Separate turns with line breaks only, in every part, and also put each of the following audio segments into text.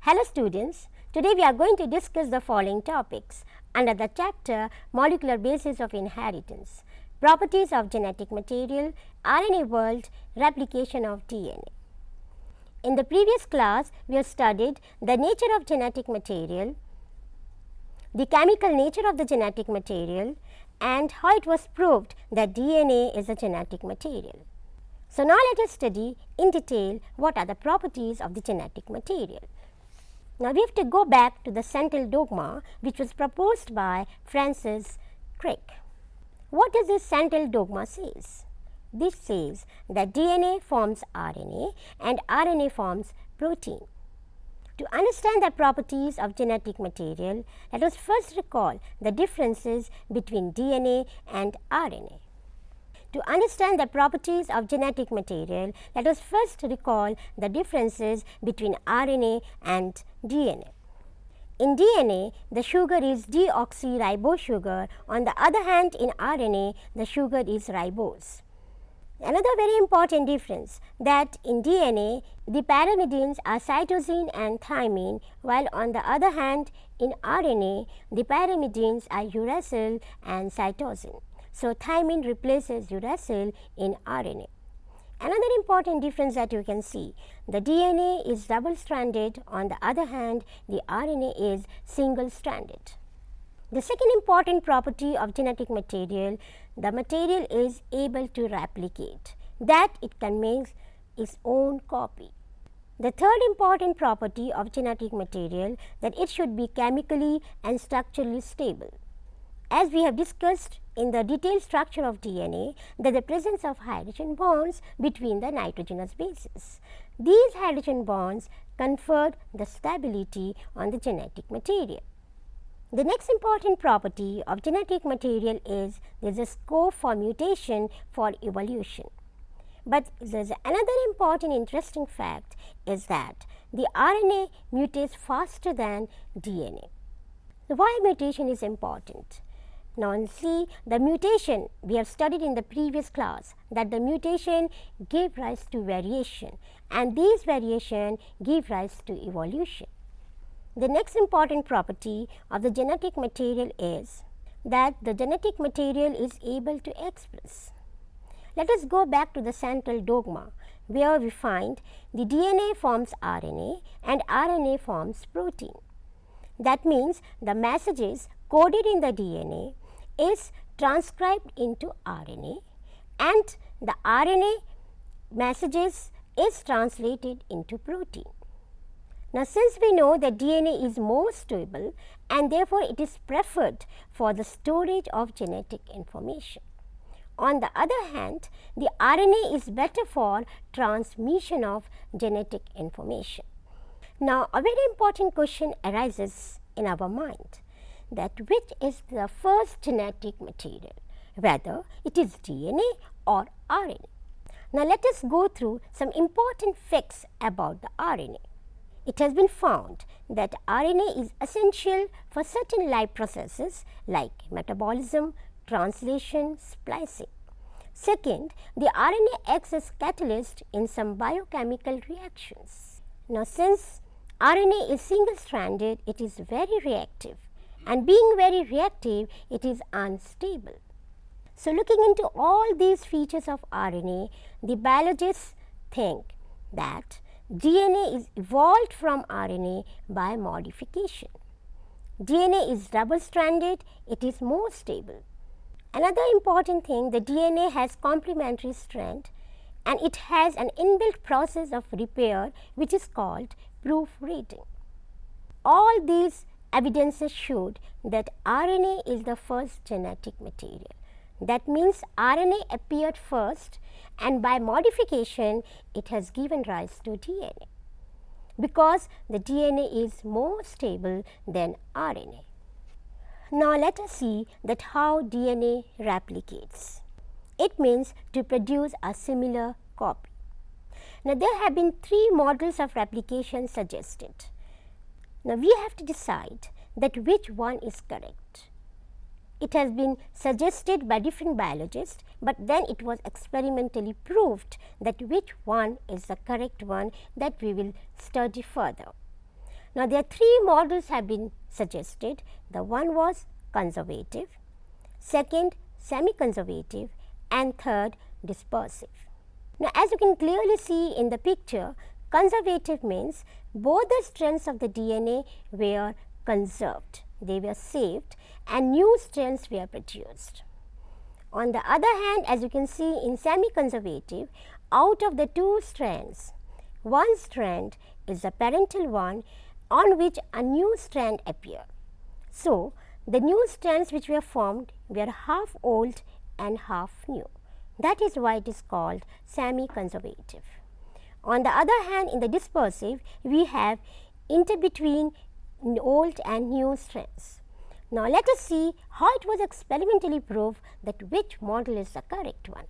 Hello students, today we are going to discuss the following topics under the chapter Molecular Basis of Inheritance, Properties of Genetic Material, RNA World, Replication of DNA. In the previous class, we have studied the nature of genetic material, the chemical nature of the genetic material, and how it was proved that DNA is a genetic material. So now let us study in detail what are the properties of the genetic material. Now we have to go back to the central dogma which was proposed by Francis Crick. What does this central dogma says? This says that DNA forms RNA and RNA forms protein. To understand the properties of genetic material, let us first recall the differences between DNA and RNA. To understand the properties of genetic material, let us first recall the differences between RNA and DNA. In DNA, the sugar is deoxyribose sugar. On the other hand, in RNA, the sugar is ribose. Another very important difference that in DNA, the pyrimidines are cytosine and thymine, while on the other hand, in RNA, the pyrimidines are uracil and cytosine. So, thymine replaces uracil in RNA. Another important difference that you can see, the DNA is double stranded, on the other hand the RNA is single stranded. The second important property of genetic material, the material is able to replicate, that it can make its own copy. The third important property of genetic material, that it should be chemically and structurally stable. As we have discussed in the detailed structure of DNA, that the presence of hydrogen bonds between the nitrogenous bases. These hydrogen bonds confer the stability on the genetic material. The next important property of genetic material is there is a scope for mutation for evolution. But there is another important interesting fact is that the RNA mutates faster than DNA. Why mutation is important? Now, see the mutation we have studied in the previous class, that the mutation gave rise to variation and these variation give rise to evolution. The next important property of the genetic material is that the genetic material is able to express. Let us go back to the central dogma where we find the DNA forms RNA and RNA forms protein. That means the messages coded in the DNA is transcribed into RNA and the RNA messages is translated into protein. Now, since we know that DNA is more stable and therefore it is preferred for the storage of genetic information. On the other hand, the RNA is better for transmission of genetic information. Now, a very important question arises in our mind, that which is the first genetic material, whether it is DNA or RNA. Now, let us go through some important facts about the RNA. It has been found that RNA is essential for certain life processes like metabolism, translation, splicing. Second, the RNA acts as catalyst in some biochemical reactions. Now, since RNA is single stranded, it is very reactive, and being very reactive, it is unstable. So, looking into all these features of RNA, the biologists think that DNA is evolved from RNA by modification. DNA is double stranded, it is more stable. Another important thing, the DNA has complementary strand and it has an inbuilt process of repair which is called proofreading. All these evidences showed that RNA is the first genetic material. That means RNA appeared first and by modification it has given rise to DNA, because the DNA is more stable than RNA. Now, let us see that how DNA replicates. It means to produce a similar copy. Now, there have been 3 models of replication suggested. Now, we have to decide that which one is correct. It has been suggested by different biologists, but then it was experimentally proved that which one is the correct one, that we will study further. Now, there are three models have been suggested. The one was conservative, second semi-conservative, and third dispersive. Now, as you can clearly see in the picture, conservative means both the strands of the DNA were conserved, they were saved, and new strands were produced. On the other hand, as you can see in semi-conservative, out of the two strands, one strand is the parental one on which a new strand appeared. So, the new strands which were formed were half old and half new. That is why it is called semi-conservative. On the other hand, in the dispersive, we have interbetween old and new strands. Now, let us see how it was experimentally proved that which model is the correct one.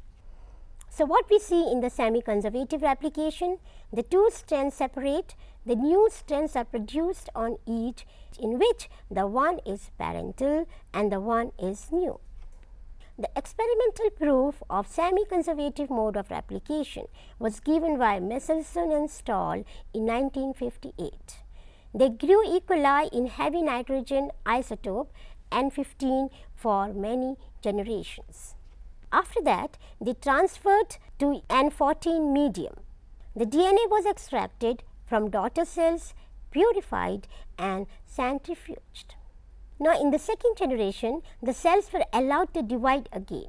So, what we see in the semi-conservative replication, the two strands separate, the new strands are produced on each, in which the one is parental and the one is new. The experimental proof of semi-conservative mode of replication was given by Messelson and Stahl in 1958. They grew E. coli in heavy nitrogen isotope N15 for many generations. After that, they transferred to N14 medium. The DNA was extracted from daughter cells, purified and centrifuged. Now, in the second generation, the cells were allowed to divide again.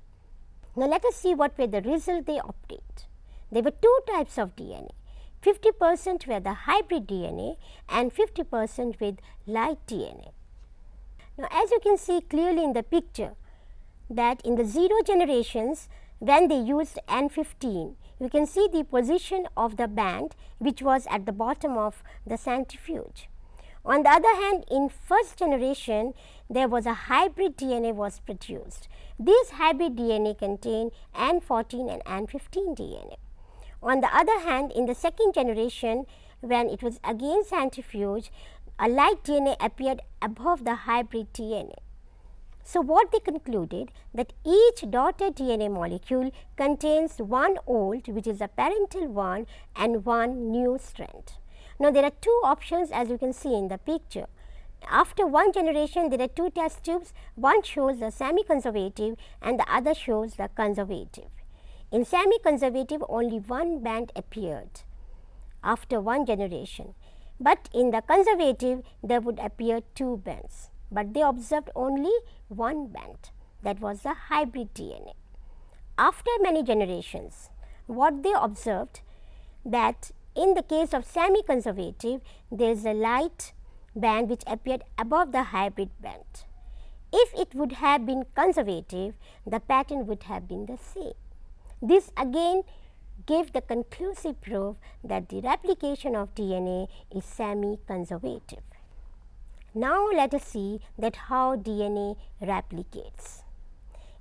Now, let us see what were the results they obtained. There were two types of DNA. 50% were the hybrid DNA and 50% with light DNA. Now, as you can see clearly in the picture, that in the 0 generations, when they used N15, you can see the position of the band which was at the bottom of the centrifuge. On the other hand, in first generation, there was a hybrid DNA was produced. This hybrid DNA contained N14 and N15 DNA. On the other hand, in the second generation, when it was again centrifuged, a light DNA appeared above the hybrid DNA. So, what they concluded that each daughter DNA molecule contains one old, which is a parental one, and one new strand. Now, there are two options as you can see in the picture. After one generation, there are two test tubes, one shows the semi-conservative and the other shows the conservative. In semi-conservative, only one band appeared after one generation, but in the conservative, there would appear two bands, but they observed only one band, that was the hybrid DNA. After many generations, what they observed, that in the case of semi-conservative, there is a light band which appeared above the hybrid band. If it would have been conservative, the pattern would have been the same. This again gave the conclusive proof that the replication of DNA is semi-conservative. Now, let us see that how DNA replicates.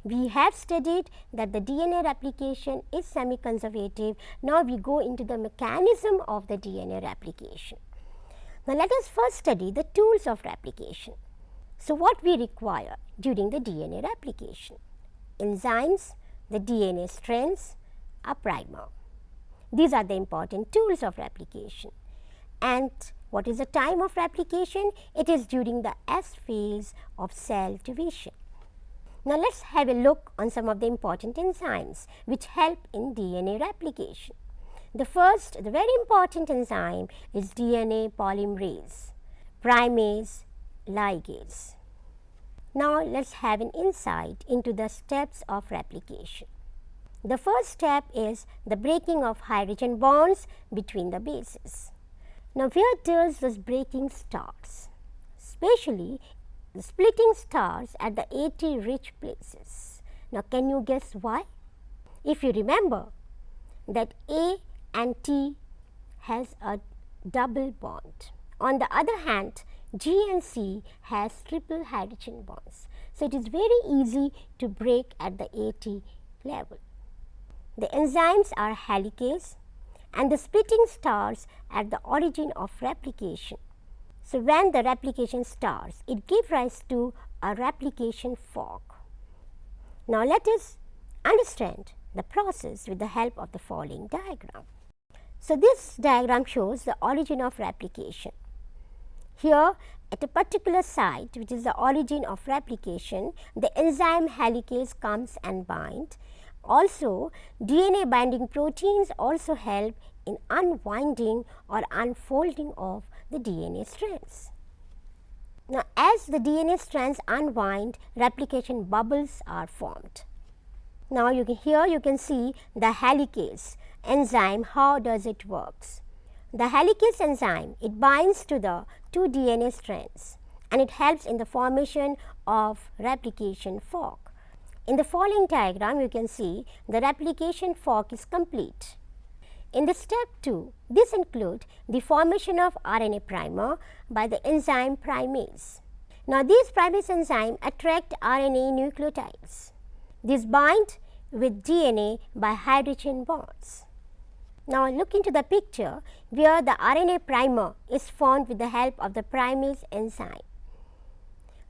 We have studied that the DNA replication is semi-conservative. Now, we go into the mechanism of the DNA replication. Now, let us first study the tools of replication. So, what we require during the DNA replication? Enzymes, the DNA strands, a primer. These are the important tools of replication. And what is the time of replication? It is during the S phase of cell division. Now, let us have a look on some of the important enzymes which help in DNA replication. The first, the very important enzyme is DNA polymerase, primase, ligase. Now, let us have an insight into the steps of replication. The first step is the breaking of hydrogen bonds between the bases. Now, where does this breaking starts? Especially the splitting starts at the AT rich places. Now, can you guess why? If you remember that A and T has a double bond. On the other hand, G and C has triple hydrogen bonds. So, it is very easy to break at the AT level. The enzymes are helicase and the splitting starts at the origin of replication. So, when the replication starts, it gives rise to a replication fork. Now, let us understand the process with the help of the following diagram. So, this diagram shows the origin of replication. Here, at a particular site, which is the origin of replication, the enzyme helicase comes and binds. Also, DNA binding proteins also help in unwinding or unfolding of the DNA strands. Now, as the DNA strands unwind, replication bubbles are formed. Now, here you can see the helicase enzyme, how does it works. The helicase enzyme, it binds to the two DNA strands and it helps in the formation of replication fork. In the following diagram, you can see the replication fork is complete. In the step 2, this includes the formation of RNA primer by the enzyme primase. Now, these primase enzymes attract RNA nucleotides. These bind with DNA by hydrogen bonds. Now, look into the picture where the RNA primer is formed with the help of the primase enzyme.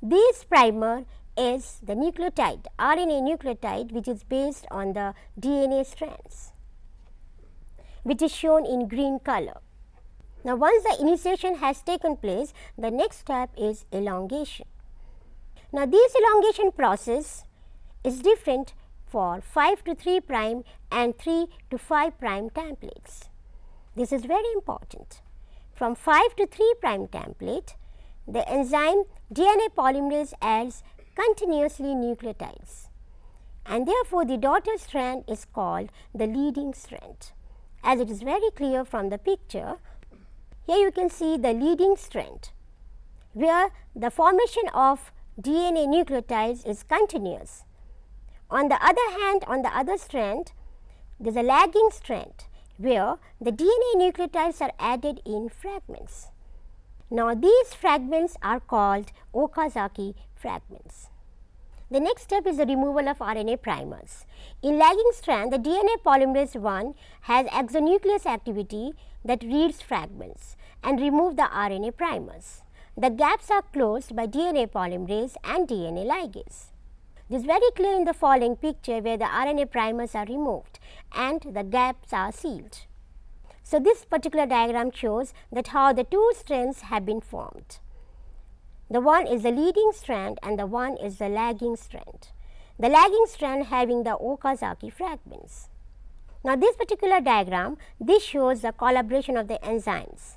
This primer is the nucleotide, RNA nucleotide, which is based on the DNA strands, which is shown in green color. Now, once the initiation has taken place, the next step is elongation. Now, this elongation process is different for 5 to 3 prime and 3 to 5 prime templates. This is very important. From 5 to 3 prime template, the enzyme DNA polymerase adds continuously nucleotides, and therefore, the daughter strand is called the leading strand. As it is very clear from the picture, here you can see the leading strand where the formation of DNA nucleotides is continuous. On the other hand, on the other strand, there is a lagging strand where the DNA nucleotides are added in fragments. Now, these fragments are called Okazaki fragments. The next step is the removal of RNA primers. In lagging strand, the DNA polymerase 1 has exonuclease activity that reads fragments and remove the RNA primers. The gaps are closed by DNA polymerase and DNA ligase. This is very clear in the following picture where the RNA primers are removed and the gaps are sealed. So, this particular diagram shows that how the two strands have been formed. The one is the leading strand and the one is the lagging strand. The lagging strand having the Okazaki fragments. Now, this particular diagram, this shows the collaboration of the enzymes,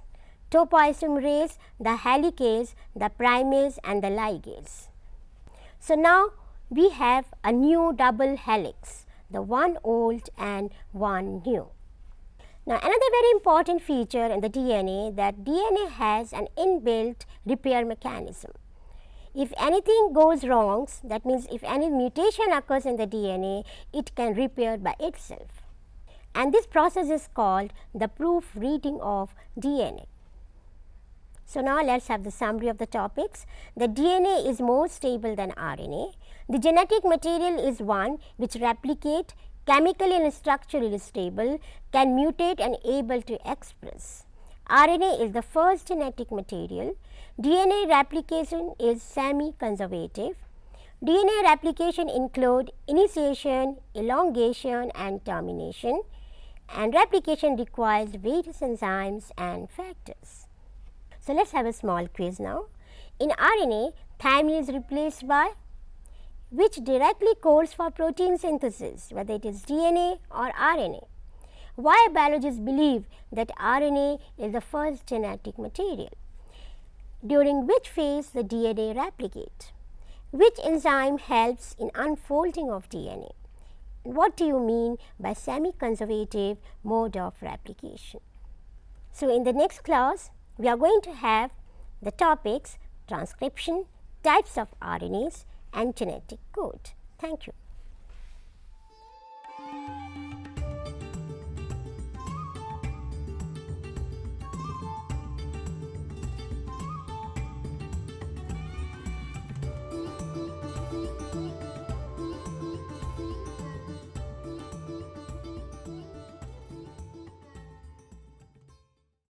topoisomerase, the helicase, the primase and the ligase. So, now we have a new double helix, the one old and one new. Now, another very important feature in the DNA that DNA has an inbuilt repair mechanism. If anything goes wrong, that means if any mutation occurs in the DNA, it can repair by itself. And this process is called the proofreading of DNA. So, now let us have the summary of the topics. The DNA is more stable than RNA. The genetic material is one which replicate, chemically and structurally stable, can mutate and able to express. RNA is the first genetic material. DNA replication is semi-conservative. DNA replication include initiation, elongation and termination, and replication requires various enzymes and factors. So, let us have a small quiz now. In RNA, thymine is replaced by which directly codes for protein synthesis, whether it is DNA or RNA. Why biologists believe that RNA is the first genetic material? During which phase the DNA replicate? Which enzyme helps in unfolding of DNA? What do you mean by semi-conservative mode of replication? So, in the next class, we are going to have the topics transcription, types of RNAs and genetic code. Thank you.